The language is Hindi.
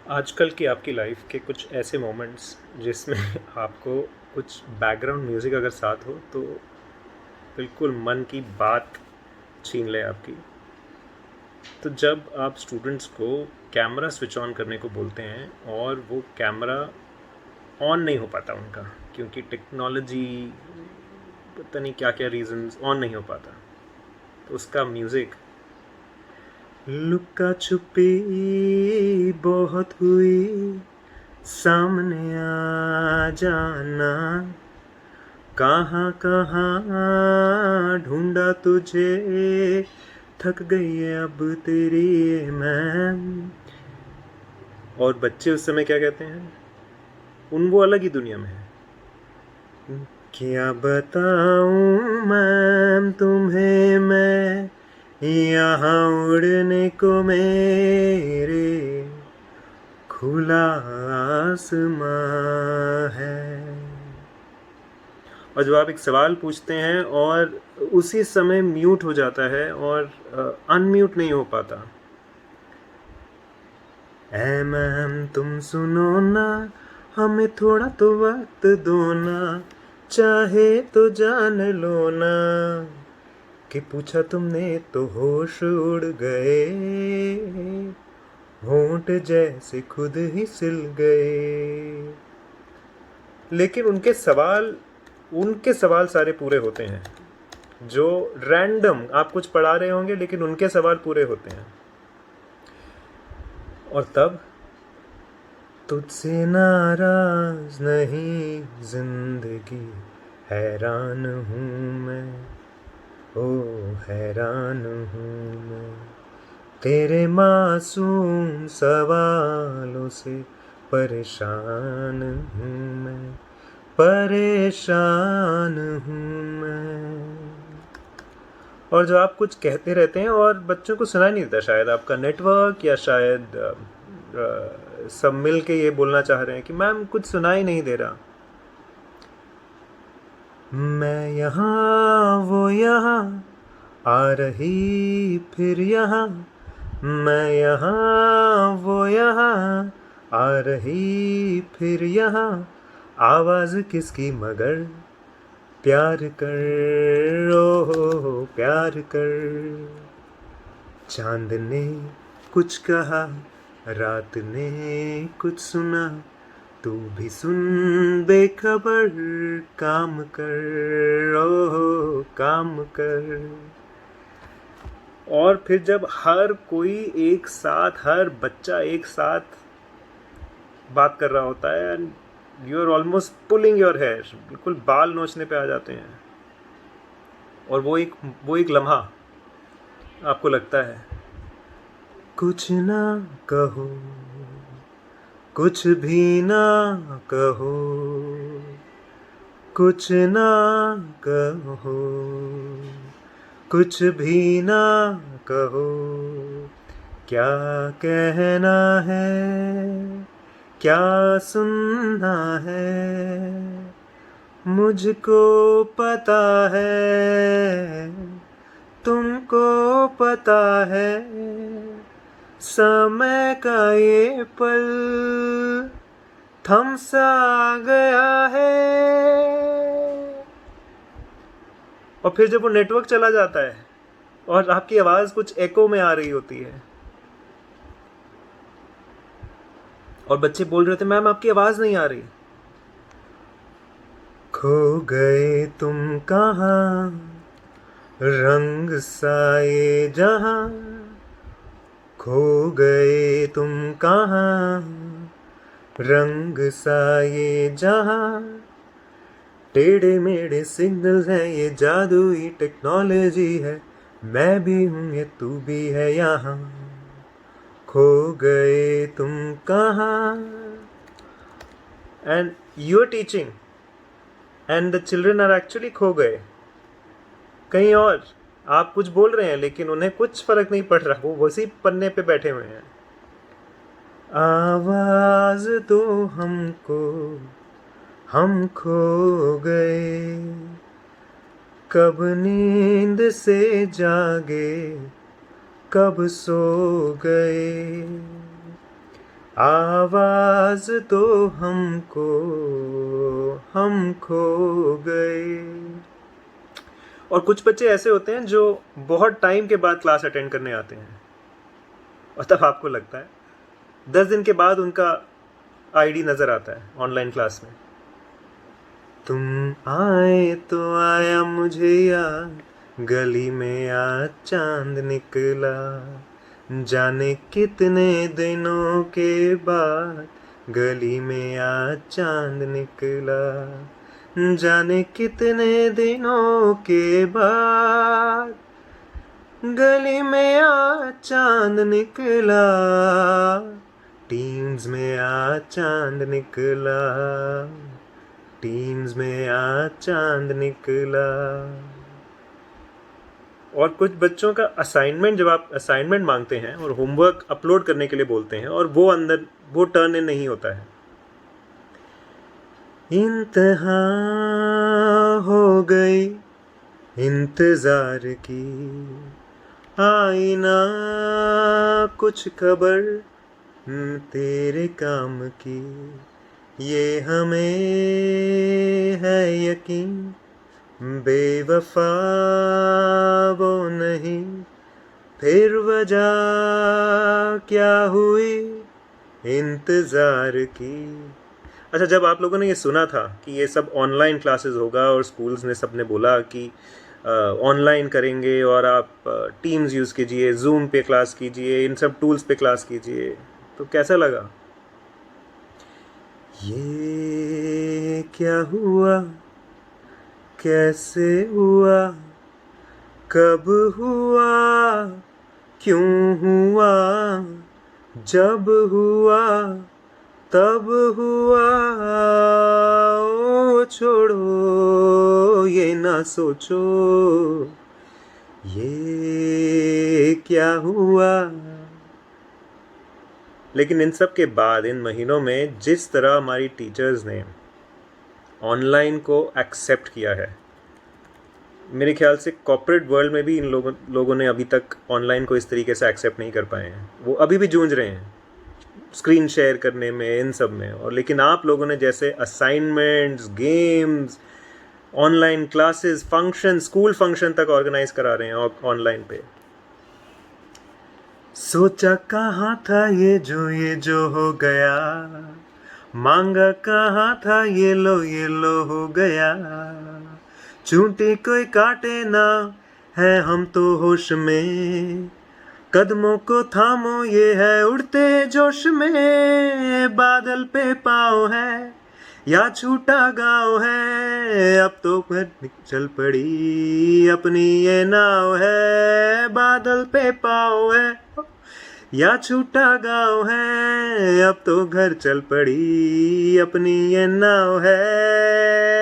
आजकल की आपकी लाइफ के कुछ ऐसे मोमेंट्स जिसमें आपको कुछ बैकग्राउंड म्यूज़िक अगर साथ हो तो बिल्कुल मन की बात छीन ले आपकी। तो जब आप स्टूडेंट्स को कैमरा स्विच ऑन करने को बोलते हैं और वो कैमरा ऑन नहीं हो पाता उनका, क्योंकि टेक्नोलॉजी पता नहीं क्या क्या रीजंस ऑन नहीं हो पाता, तो उसका म्यूज़िक लुका छुपी बहुत हुई, सामने आ जाना, कहाँ कहाँ ढूंढा तुझे, थक गई है अब तेरी ये मैम। और बच्चे उस समय क्या कहते हैं, वो अलग ही दुनिया में है। क्या बताऊं मैम तुम्हें मैं, यहाँ उड़ने को मेरे खुला आसमां है। और जब आप एक सवाल पूछते हैं और उसी समय म्यूट हो जाता है और अनम्यूट नहीं हो पाता। ऐ मैम तुम सुनो ना, हमें थोड़ा तो वक्त दो ना, चाहे तो जान लो ना, कि पूछा तुमने तो होश उड़ गए, होंठ जैसे खुद ही सिल गए। लेकिन उनके सवाल सारे पूरे होते हैं। जो रैंडम आप कुछ पढ़ा रहे होंगे लेकिन उनके सवाल पूरे होते हैं। और तब तुझसे नाराज नहीं जिंदगी, हैरान हूँ मैं, ओ हैरान हूँ मैं, तेरे मासूम सवालों से परेशान हूँ मैं, परेशान हूँ मैं। और जो आप कुछ कहते रहते हैं और बच्चों को सुनाई नहीं देता, शायद आपका नेटवर्क या शायद सब मिल के ये बोलना चाह रहे हैं कि मैम कुछ सुनाई नहीं दे रहा। मैं यहाँ वो यहाँ, आ रही फिर यहाँ, मैं यहाँ वो यहाँ, आ रही फिर यहाँ, आवाज़ किसकी मगर प्यार कर, ओ प्यार कर। चांद ने कुछ कहा, रात ने कुछ सुना, तू भी सुन बेखबर, काम कर, ओ काम कर। और फिर जब हर कोई एक साथ, हर बच्चा एक साथ बात कर रहा होता है and you are almost pulling your hair, बिल्कुल बाल नोचने पे आ जाते हैं। और वो एक लम्हा आपको लगता है कुछ ना कहो, कुछ भी ना कहो, कुछ ना कहो, कुछ भी ना कहो, क्या कहना है, क्या सुनना है, मुझको पता है, तुमको पता है, समय का ये पल थम सा गया है। और फिर जब वो नेटवर्क चला जाता है और आपकी आवाज़ कुछ एको में आ रही होती है और बच्चे बोल रहे थे मैम आपकी आवाज़ नहीं आ रही। खो गए तुम कहाँ, रंग साए जहाँ, खो गए तुम कहाँ, रंग साए जहाँ, टेढ़े मेढ़े सिग्नल्स हैं ये जादुई टेक्नोलॉजी है, मैं भी हूँ ये तू भी है यहाँ, खो गए तुम कहाँ। And you are teaching and the children are actually खो गए कहीं और। आप कुछ बोल रहे हैं लेकिन उन्हें कुछ फर्क नहीं पड़ रहा, वो उसी पन्ने पे बैठे हुए हैं। आवाज दो हमको, हम खो गए, कब नींद से जागे, कब सो गए, आवाज तो हमको, हम खो गए। और कुछ बच्चे ऐसे होते हैं जो बहुत टाइम के बाद क्लास अटेंड करने आते हैं, और तब आपको लगता है 10 दिन के बाद उनका आईडी नजर आता है ऑनलाइन क्लास में। तुम आए तो आया मुझे याद, गली में आज चांद निकला, जाने कितने दिनों के बाद गली में आज चांद निकला, जाने कितने दिनों के बाद गली में आज चांद निकला, टीम्स में आज चांद निकला, टीम्स में आज चांद निकला। और कुछ बच्चों का असाइनमेंट, जब आप असाइनमेंट मांगते हैं और होमवर्क अपलोड करने के लिए बोलते हैं और वो टर्न इन नहीं होता है। इंतहा हो गई इंतजार की, आई ना कुछ खबर तेरे काम की, ये हमें है यकीन बेवफा वो नहीं, फिर वजह क्या हुई इंतजार की। अच्छा, जब आप लोगों ने ये सुना था कि ये सब ऑनलाइन क्लासेस होगा और स्कूल्स ने सब ने बोला कि ऑनलाइन करेंगे और आप टीम्स यूज़ कीजिए, जूम पे क्लास कीजिए, इन सब टूल्स पे क्लास कीजिए, तो कैसा लगा? ये क्या हुआ, कैसे हुआ, कब हुआ, क्यों हुआ, जब हुआ तब हुआ, ओ छोड़ो ये ना सोचो, ये क्या हुआ। लेकिन इन सब के बाद इन महीनों में जिस तरह हमारी टीचर्स ने ऑनलाइन को एक्सेप्ट किया है, मेरे ख्याल से कॉर्पोरेट वर्ल्ड में भी इन लोगों ने अभी तक ऑनलाइन को इस तरीके से एक्सेप्ट नहीं कर पाए हैं। वो अभी भी जूझ रहे हैं स्क्रीन शेयर करने में, इन सब में। और लेकिन आप लोगों ने जैसे assignments, games, online classes, function, school function तक ऑर्गेनाइज करा रहे हैं ऑनलाइन पे। सोचा कहाँ था ये जो हो गया, मांगा कहाँ था ये लो हो गया, चूंटी कोई काटे ना है हम तो होश में, कदमों को थामो ये है उड़ते जोश में, बादल पे पाँव है या छूटा गाँव है, अब तो घर चल पड़ी अपनी ये नाव है, बादल पे पाँव है या छूटा गाँव है, अब तो घर चल पड़ी अपनी ये नाव है।